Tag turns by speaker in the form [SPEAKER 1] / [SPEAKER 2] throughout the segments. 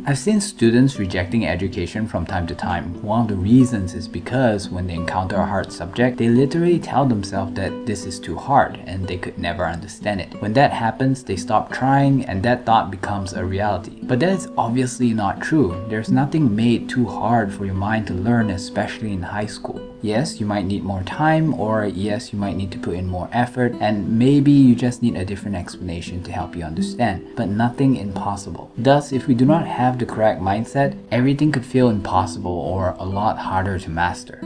[SPEAKER 1] I've seen students rejecting education from time to time. One of the reasons is because when they encounter a hard subject, they literally tell themselves that this is too hard and they could never understand it. When that happens, they stop trying and that thought becomes a reality. But that is obviously not true. There's nothing made too hard for your mind to learn, especially in high school. Yes, you might need more time, or yes, you might need to put in more effort, and maybe you just need a different explanation to help you understand, but nothing impossible. Thus, if we do not have the correct mindset, everything could feel impossible or a lot harder to master.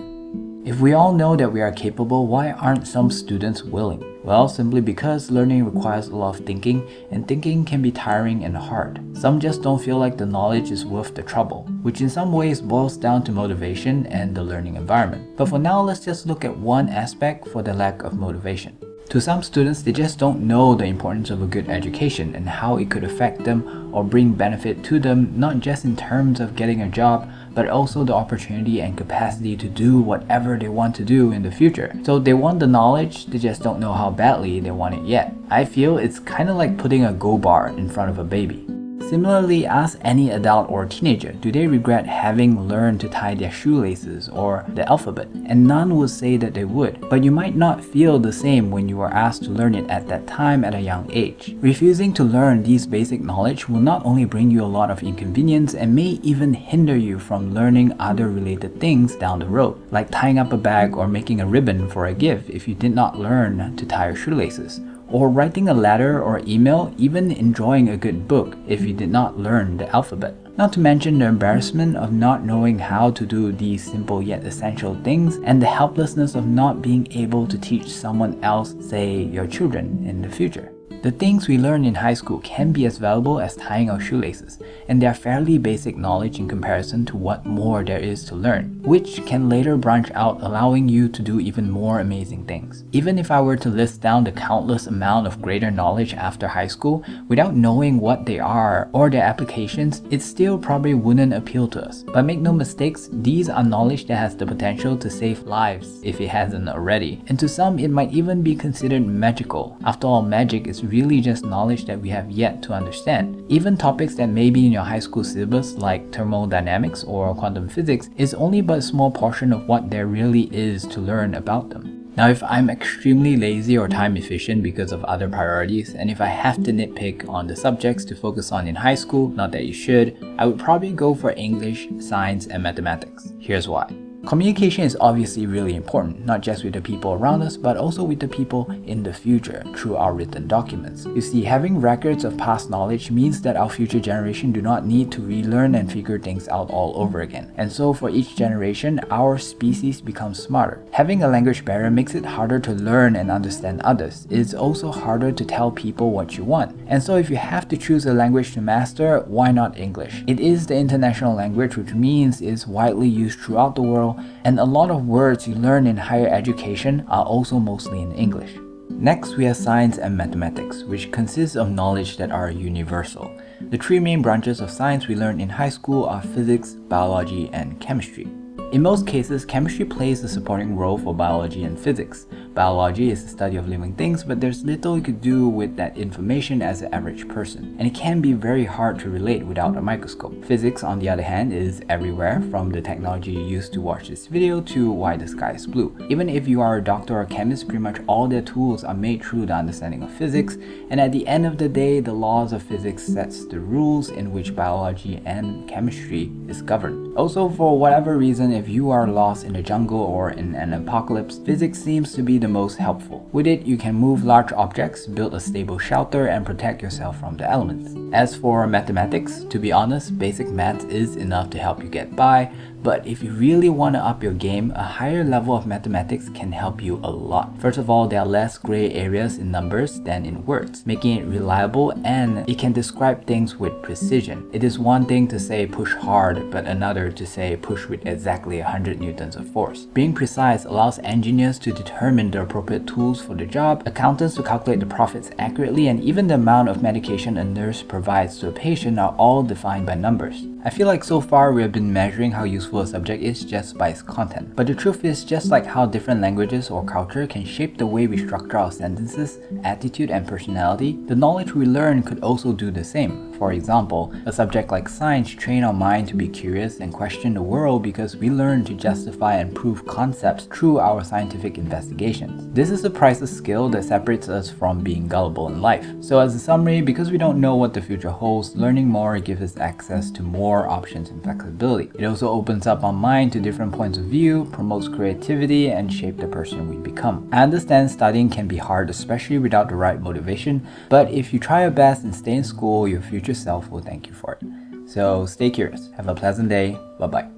[SPEAKER 1] If we all know that we are capable, why aren't some students willing? Well, simply because learning requires a lot of thinking, and thinking can be tiring and hard. Some just don't feel like the knowledge is worth the trouble, which in some ways boils down to motivation and the learning environment. But for now, let's just look at one aspect for the lack of motivation. To some students, they just don't know the importance of a good education and how it could affect them or bring benefit to them, not just in terms of getting a job, but also the opportunity and capacity to do whatever they want to do in the future. So they want the knowledge, they just don't know how badly they want it yet. I feel it's kind of like putting a Go bar in front of a baby. Similarly, ask any adult or teenager, do they regret having learned to tie their shoelaces or the alphabet? And none would say that they would. But you might not feel the same when you were asked to learn it at that time at a young age. Refusing to learn these basic knowledge will not only bring you a lot of inconvenience and may even hinder you from learning other related things down the road, like tying up a bag or making a ribbon for a gift if you did not learn to tie your shoelaces, or writing a letter or email, even enjoying a good book if you did not learn the alphabet. Not to mention the embarrassment of not knowing how to do these simple yet essential things, and the helplessness of not being able to teach someone else, say your children, in the future. The things we learn in high school can be as valuable as tying our shoelaces, and they are fairly basic knowledge in comparison to what more there is to learn, which can later branch out, allowing you to do even more amazing things. Even if I were to list down the countless amount of greater knowledge after high school without knowing what they are or their applications, it still probably wouldn't appeal to us. But make no mistakes, these are knowledge that has the potential to save lives if it hasn't already, and to some it might even be considered magical. After all, magic is really just knowledge that we have yet to understand. Even topics that may be in your high school syllabus like thermodynamics or quantum physics is only but a small portion of what there really is to learn about them. Now, if I'm extremely lazy or time efficient because of other priorities, and if I have to nitpick on the subjects to focus on in high school, not that you should, I would probably go for English, science, and mathematics. Here's why. Communication is obviously really important, not just with the people around us, but also with the people in the future through our written documents. You see, having records of past knowledge means that our future generation do not need to relearn and figure things out all over again. And so for each generation, our species becomes smarter. Having a language barrier makes it harder to learn and understand others. It is also harder to tell people what you want. And so if you have to choose a language to master, why not English? It is the international language, which means it is widely used throughout the world, and a lot of words you learn in higher education are also mostly in English. Next, we have science and mathematics, which consists of knowledge that are universal. The three main branches of science we learn in high school are physics, biology, and chemistry. In most cases, chemistry plays a supporting role for biology and physics. Biology is the study of living things, but there's little you could do with that information as an average person, and it can be very hard to relate without a microscope. Physics, on the other hand, is everywhere, from the technology you use to watch this video to why the sky is blue. Even if you are a doctor or chemist, pretty much all their tools are made through the understanding of physics, and at the end of the day, the laws of physics sets the rules in which biology and chemistry is governed. Also, for whatever reason, if you are lost in the jungle or in an apocalypse, physics seems to be the most helpful. With it, you can move large objects, build a stable shelter, and protect yourself from the elements. As for mathematics, to be honest, basic maths is enough to help you get by, but if you really want to up your game, a higher level of mathematics can help you a lot. First of all, there are less gray areas in numbers than in words, making it reliable, and it can describe things with precision. It is one thing to say push hard, but another to say push with exactly 100 newtons of force. Being precise allows engineers to determine the appropriate tools for the job, accountants to calculate the profits accurately, and even the amount of medication a nurse provides to a patient are all defined by numbers. I feel like so far we have been measuring how useful useful a subject is just by its content. But the truth is, just like how different languages or culture can shape the way we structure our sentences, attitude, and personality, the knowledge we learn could also do the same. For example, a subject like science trains our mind to be curious and question the world because we learn to justify and prove concepts through our scientific investigations. This is a priceless skill that separates us from being gullible in life. So as a summary, because we don't know what the future holds, learning more gives us access to more options and flexibility. It also opens up our mind to different points of view, promotes creativity, and shapes the person we become. I understand studying can be hard, especially without the right motivation, but if you try your best and stay in school, your future self will thank you for it. So stay curious. Have a pleasant day. Bye-bye.